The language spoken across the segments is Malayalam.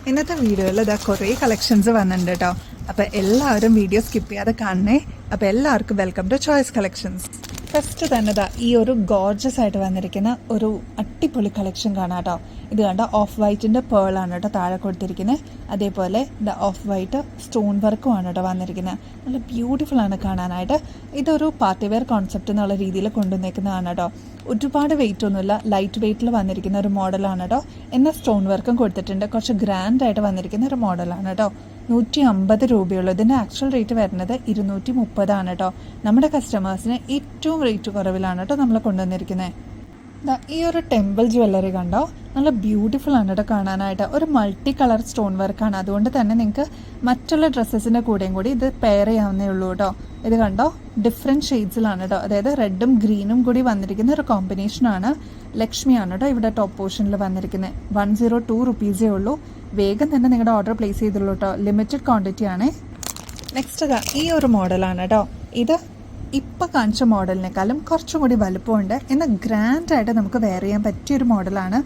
ഇന്നത്തെ വീഡിയോയിൽ ഇതാ കുറേ കളക്ഷൻസ് വന്നിട്ടുണ്ട് കേട്ടോ. അപ്പോൾ എല്ലാവരും വീഡിയോ സ്കിപ്പ് ചെയ്യാതെ കാണണേ. അപ്പോൾ എല്ലാവർക്കും welcome to Choice Collections. First തന്നെ ഇതാ ഈ ഒരു ഗോർജസ് ആയിട്ട് വന്നിരിക്കുന്ന ഒരു അടിപൊളി കളക്ഷൻ കാണാം കേട്ടോ. ഇത് കണ്ട ഓഫ് വൈറ്റിൻ്റെ പേളാണ് കേട്ടോ താഴെ കൊടുത്തിരിക്കുന്നത്. അതേപോലെ ദ ഓഫ് വൈറ്റ് സ്റ്റോൺ വർക്കും ആണ് കേട്ടോ വന്നിരിക്കുന്നത്. നല്ല ബ്യൂട്ടിഫുൾ ആണ് കാണാനായിട്ട്. ഇതൊരു പാർട്ടി വെയർ കോൺസെപ്റ്റ് എന്നുള്ള രീതിയിൽ കൊണ്ടുവന്നേക്കുന്നതാണ് കേട്ടോ. ഒരുപാട് വെയിറ്റ് ഒന്നുമില്ല, ലൈറ്റ് വെയിറ്റിൽ വന്നിരിക്കുന്ന ഒരു മോഡലാണ് കേട്ടോ. എന്നാൽ സ്റ്റോൺ വർക്കും കൊടുത്തിട്ടുണ്ട്. കുറച്ച് ഗ്രാൻഡ് ആയിട്ട് വന്നിരിക്കുന്ന ഒരു മോഡലാണ് കേട്ടോ. 150 രൂപയുള്ളൂ. ഇതിൻ്റെ ആക്ച്വൽ റേറ്റ് വരുന്നത് 230 കേട്ടോ. നമ്മുടെ കസ്റ്റമേഴ്സിന് ഏറ്റവും റേറ്റ് കുറവിലാണ് കേട്ടോ നമ്മൾ കൊണ്ടുവന്നിരിക്കുന്നത്. ഈ ഒരു ടെമ്പിൾ ജ്വല്ലറി കണ്ടോ, നല്ല ബ്യൂട്ടിഫുൾ ആണ് കേട്ടോ കാണാനായിട്ട്. ഒരു മൾട്ടി കളർ സ്റ്റോൺ വർക്കാണ്. അതുകൊണ്ട് തന്നെ നിങ്ങൾക്ക് മറ്റുള്ള ഡ്രസ്സസിൻ്റെ കൂടെയും കൂടി ഇത് പെയർ ചെയ്യാവുന്നേ ഉള്ളൂ കേട്ടോ. ഇത് കണ്ടോ, ഡിഫറെൻറ്റ് ഷെയ്ഡ്സിലാണ് കേട്ടോ. അതായത് റെഡും ഗ്രീനും കൂടി വന്നിരിക്കുന്ന ഒരു കോമ്പിനേഷനാണ്. ലക്ഷ്മിയാണ് കേട്ടോ ഇവിടെ ടോപ്പ് പോർഷനിൽ വന്നിരിക്കുന്നത്. 102 റുപ്പീസേ ഉള്ളൂ. വേഗം തന്നെ നിങ്ങളുടെ ഓർഡർ പ്ലേസ് ചെയ്തുള്ളൂ കേട്ടോ. ലിമിറ്റഡ് ക്വാണ്ടിറ്റി ആണ്. നെക്സ്റ്റ് ഈ ഒരു മോഡലാണ് കേട്ടോ. ഇത് ഇപ്പം കാണിച്ച മോഡലിനേക്കാളും കുറച്ചും കൂടി വലുപ്പമുണ്ട്. എന്നാൽ ഗ്രാൻഡായിട്ട് നമുക്ക് വെയർ ചെയ്യാൻ പറ്റിയൊരു മോഡലാണ്.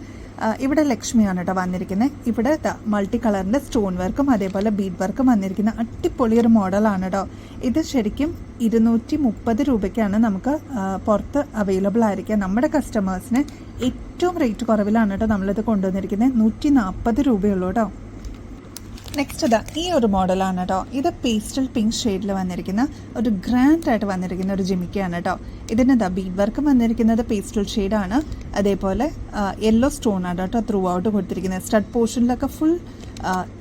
ഇവിടെ ലക്ഷ്മിയാണ് കേട്ടോ വന്നിരിക്കുന്നത്. ഇവിടെ മൾട്ടി കളറിൻ്റെ സ്റ്റോൺ വർക്കും അതേപോലെ ബീഡ് വർക്കും വന്നിരിക്കുന്ന അടിപൊളിയൊരു മോഡലാണ് കേട്ടോ. ഇത് ശരിക്കും 230 രൂപയ്ക്കാണ് നമുക്ക് പുറത്ത് അവൈലബിൾ ആയിരിക്കുക. നമ്മുടെ കസ്റ്റമേഴ്സിന് ഏറ്റവും റേറ്റ് കുറവിലാണ് കേട്ടോ നമ്മളിത് കൊണ്ടുവന്നിരിക്കുന്നത്. 140 രൂപയുള്ളൂ കേട്ടോ. നെക്സ്റ്റ് ഈ ഒരു മോഡലാണ് കേട്ടോ. ഇത് പേസ്റ്റൽ പിങ്ക് ഷെയ്ഡിൽ വന്നിരിക്കുന്ന ഒരു ഗ്രാൻഡ് ആയിട്ട് വന്നിരിക്കുന്ന ഒരു ജിമിക്കാണ് കേട്ടോ. ഇതിന് ബീഡ് വർക്ക് വന്നിരിക്കുന്നത് പേസ്റ്റൽ ഷെയ്ഡാണ്. അതേപോലെ യെല്ലോ സ്റ്റോൺ ആണ് കേട്ടോ ത്രൂ ഔട്ട് കൊടുത്തിരിക്കുന്നത്. സ്റ്റഡ് പോർഷനിലൊക്കെ ഫുൾ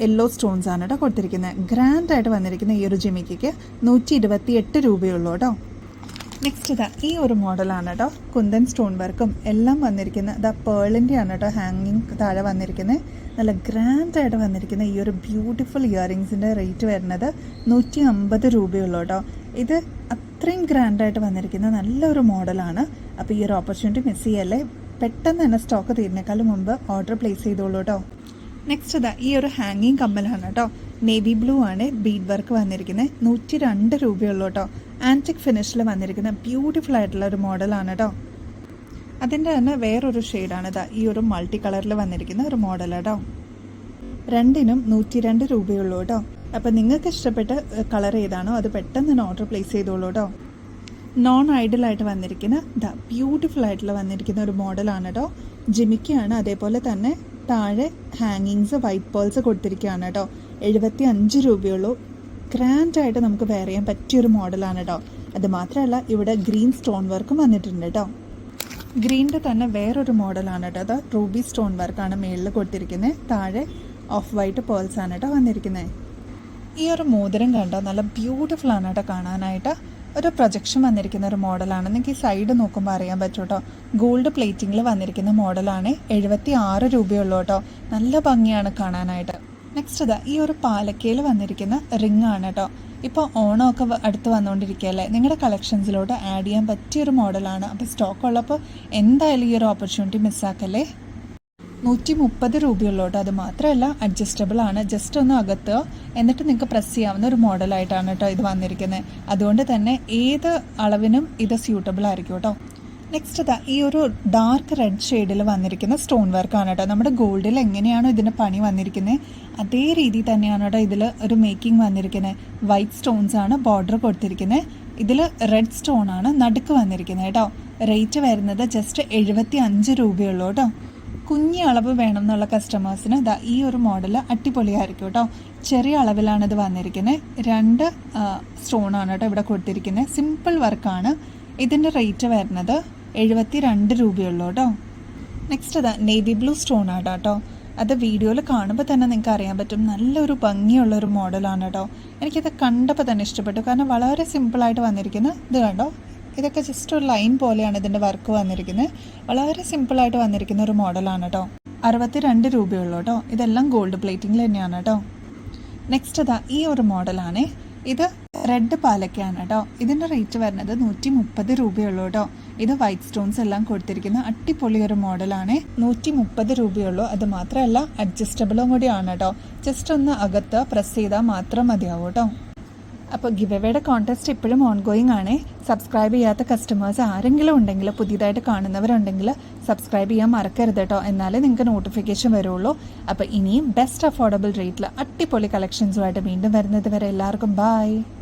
യെല്ലോ സ്റ്റോൺസ് ആണ് കേട്ടോ കൊടുത്തിരിക്കുന്നത്. ഗ്രാൻഡ് ആയിട്ട് വന്നിരിക്കുന്ന ഈ ഒരു ജിമിക്ക് 128 രൂപയുള്ളൂ കേട്ടോ. നെക്സ്റ്റ് ഈ ഒരു മോഡലാണ് കേട്ടോ. കുന്തൻ സ്റ്റോൺ വർക്കും എല്ലാം വന്നിരിക്കുന്ന പേളിൻ്റെ ആണ് കേട്ടോ ഹാങ്ങിങ് താഴെ വന്നിരിക്കുന്നത്. നല്ല ഗ്രാൻഡായിട്ട് വന്നിരിക്കുന്ന ഈ ഒരു ബ്യൂട്ടിഫുൾ ഇയറിങ്സിൻ്റെ റേറ്റ് വരുന്നത് 150 രൂപയുള്ളൂ കേട്ടോ. ഇത് അത്രയും ഗ്രാൻഡായിട്ട് വന്നിരിക്കുന്ന നല്ലൊരു മോഡലാണ്. അപ്പോൾ ഈ ഒരു ഓപ്പർച്യൂണിറ്റി മിസ് ചെയ്യല്ലേ. പെട്ടെന്ന് തന്നെ സ്റ്റോക്ക് തീരുന്നേക്കാളും മുമ്പ് ഓർഡർ പ്ലേസ് ചെയ്തോളൂ കേട്ടോ. നെക്സ്റ്റ് ഈ ഒരു ഹാങ്ങിങ് കമ്മലാണ് കേട്ടോ. നേവി ബ്ലൂ ആണ് ബീഡ് വർക്ക് വന്നിരിക്കുന്നത്. 102 രൂപയുള്ളൂ കേട്ടോ. ആൻറ്റിക് ഫിനിഷിൽ വന്നിരിക്കുന്ന ബ്യൂട്ടിഫുൾ ആയിട്ടുള്ള ഒരു മോഡലാണ് കേട്ടോ. അതിൻ്റെ തന്നെ വേറൊരു ഷെയ്ഡാണ് ഈ ഒരു മൾട്ടി കളറിൽ വന്നിരിക്കുന്ന ഒരു മോഡൽ കേട്ടോ. രണ്ടിനും 102 രൂപയുള്ളൂ കേട്ടോ. അപ്പോൾ നിങ്ങൾക്ക് ഇഷ്ടപ്പെട്ട കളർ ഏതാണോ അത് പെട്ടെന്ന് തന്നെ ഓർഡർ പ്ലേസ് ചെയ്തോളൂ കേട്ടോ. നോൺ ഐഡലായിട്ട് വന്നിരിക്കുന്ന ബ്യൂട്ടിഫുൾ ആയിട്ടുള്ള വന്നിരിക്കുന്ന ഒരു മോഡലാണ് കേട്ടോ. ജിമിക്കാണ്. അതേപോലെ തന്നെ താഴെ ഹാങ്ങിങ്സ് വൈറ്റ് പേൾസ് കൊടുത്തിരിക്കുകയാണ് കേട്ടോ. 75 രൂപയുള്ളൂ. ഗ്രാൻഡായിട്ട് നമുക്ക് വെയർ ചെയ്യാൻ പറ്റിയൊരു മോഡലാണ് കേട്ടോ. അത് മാത്രമല്ല ഇവിടെ ഗ്രീൻ സ്റ്റോൺ വർക്കും വന്നിട്ടുണ്ട് കേട്ടോ. ഗ്രീനിൻ്റെ തന്നെ വേറൊരു മോഡലാണ് കേട്ടോ. അത് റൂബി സ്റ്റോൺ വർക്കാണ് മേളിൽ കൊടുത്തിരിക്കുന്നത്. താഴെ ഓഫ് വൈറ്റ് പേൾസ് ആണ് കേട്ടോ വന്നിരിക്കുന്നത്. ഈ ഒരു മോതിരം കണ്ടോ, നല്ല ബ്യൂട്ടിഫുൾ ആണ് കേട്ടോ കാണാനായിട്ട്. ഒരു പ്രൊജക്ഷൻ വന്നിരിക്കുന്ന ഒരു മോഡലാണ്. നിങ്ങൾക്ക് ഈ സൈഡ് നോക്കുമ്പോൾ അറിയാൻ പറ്റും കേട്ടോ. ഗോൾഡ് പ്ലേറ്റിങ്ങിൽ വന്നിരിക്കുന്ന മോഡലാണ്. 76 രൂപയുള്ളൂ കേട്ടോ. നല്ല ഭംഗിയാണ് കാണാനായിട്ട്. നെക്സ്റ്റ് ഈ ഒരു പാലക്കയിൽ വന്നിരിക്കുന്ന റിംഗ് ആണ് കേട്ടോ. ഇപ്പോൾ ഓണമൊക്കെ അടുത്ത് വന്നുകൊണ്ടിരിക്കുകയല്ലേ. നിങ്ങളുടെ കളക്ഷൻസിലോട്ട് ആഡ് ചെയ്യാൻ പറ്റിയൊരു മോഡലാണ്. അപ്പോൾ സ്റ്റോക്ക് ഉള്ളപ്പോൾ എന്തായാലും ഈ ഒരു ഓപ്പർച്യൂണിറ്റി മിസ്സാക്കല്ലേ. 130 രൂപയുള്ളൂ കേട്ടോ. അത് മാത്രമല്ല അഡ്ജസ്റ്റബിൾ ആണ്. ജസ്റ്റ് ഒന്ന് അകത്ത് എന്നിട്ട് നിങ്ങൾക്ക് പ്രസ് ചെയ്യാവുന്ന ഒരു മോഡലായിട്ടാണ് കേട്ടോ ഇത് വന്നിരിക്കുന്നത്. അതുകൊണ്ട് തന്നെ ഏത് അളവിനും ഇത് സ്യൂട്ടബിൾ ആയിരിക്കും കേട്ടോ. നെക്സ്റ്റ് ഈ ഒരു ഡാർക്ക് റെഡ് ഷെയ്ഡിൽ വന്നിരിക്കുന്ന സ്റ്റോൺ വർക്കാണ് കേട്ടോ. നമ്മുടെ ഗോൾഡിൽ എങ്ങനെയാണോ ഇതിൻ്റെ പണി വന്നിരിക്കുന്നത് അതേ രീതി തന്നെയാണ് കേട്ടോ ഇതിൽ ഒരു മേക്കിംഗ് വന്നിരിക്കുന്നത്. വൈറ്റ് സ്റ്റോൺസ് ആണ് ബോർഡർ കൊടുത്തിരിക്കുന്നത്. ഇതിൽ റെഡ് സ്റ്റോൺ ആണ് നടുക്ക് വന്നിരിക്കുന്നത് കേട്ടോ. റേറ്റ് വരുന്നത് ജസ്റ്റ് 75 രൂപയുള്ളൂ കേട്ടോ. കുഞ്ഞി അളവ് വേണം എന്നുള്ള കസ്റ്റമേഴ്സിന് ഈ ഒരു മോഡൽ അടിപൊളിയായിരിക്കും കേട്ടോ. ചെറിയ അളവിലാണ് ഇത് വന്നിരിക്കുന്നത്. 2 സ്റ്റോണാണ് കേട്ടോ ഇവിടെ കൊടുത്തിരിക്കുന്നത്. സിമ്പിൾ വർക്കാണ്. ഇതിൻ്റെ റേറ്റ് വരുന്നത് 72 രൂപയുള്ളൂ കേട്ടോ. നെക്സ്റ്റ് നേവി ബ്ലൂ സ്റ്റോൺ ആണ് കേട്ടോ. അത് വീഡിയോയിൽ കാണുമ്പോൾ തന്നെ നിങ്ങൾക്ക് അറിയാൻ പറ്റും നല്ലൊരു ഭംഗിയുള്ളൊരു മോഡലാണ് കേട്ടോ. എനിക്കത് കണ്ടപ്പോൾ തന്നെ ഇഷ്ടപ്പെട്ടു. കാരണം വളരെ സിമ്പിളായിട്ട് വന്നിരിക്കുന്നത് ഇത് കണ്ടോ. ഇതൊക്കെ ജസ്റ്റ് ഒരു ലൈൻ പോലെയാണ് ഇതിൻ്റെ വർക്ക് വന്നിരിക്കുന്നത്. വളരെ സിമ്പിളായിട്ട് വന്നിരിക്കുന്ന ഒരു മോഡലാണ് കേട്ടോ. 62 രൂപയുള്ളൂ കേട്ടോ. ഇതെല്ലാം ഗോൾഡ് പ്ലേറ്റിങ്ങിൽ തന്നെയാണ് കേട്ടോ. നെക്സ്റ്റ് ഈ ഒരു മോഡലാണ്. ഇത് റെഡ് പാലക്കയാണ് കേട്ടോ. ഇതിൻ്റെ റേറ്റ് വരുന്നത് 130 രൂപയുള്ളൂ കേട്ടോ. ഇത് വൈറ്റ് സ്റ്റോൺസ് എല്ലാം കൊടുത്തിരിക്കുന്ന അടിപൊളി ഒരു മോഡലാണ്. 130 രൂപയുള്ളൂ. അത് മാത്രമല്ല അഡ്ജസ്റ്റബിളും കൂടിയാണ് കേട്ടോ. ജസ്റ്റ് ഒന്ന് അകത്ത് പ്രസ് ചെയ്താൽ മാത്രം മതിയാവും കേട്ടോ. അപ്പോൾ ഗിവ് എവേയുടെ കോൺടെസ്റ്റ് ഇപ്പോഴും ഓൺഗോയിങ് ആണ്. സബ്സ്ക്രൈബ് ചെയ്യാത്ത കസ്റ്റമേഴ്സ് ആരെങ്കിലും ഉണ്ടെങ്കിൽ, പുതിയതായിട്ട് കാണുന്നവരുണ്ടെങ്കിൽ സബ്സ്ക്രൈബ് ചെയ്യാൻ മറക്കരുത് കേട്ടോ. എന്നാലേ നിങ്ങൾക്ക് നോട്ടിഫിക്കേഷൻ വരുള്ളൂ. അപ്പോൾ ഇനിയും ബെസ്റ്റ് അഫോർഡബിൾ റേറ്റിൽ അടിപൊളി കളക്ഷൻസുമായിട്ട് വീണ്ടും വരുന്നത് വരെ എല്ലാവർക്കും ബൈ.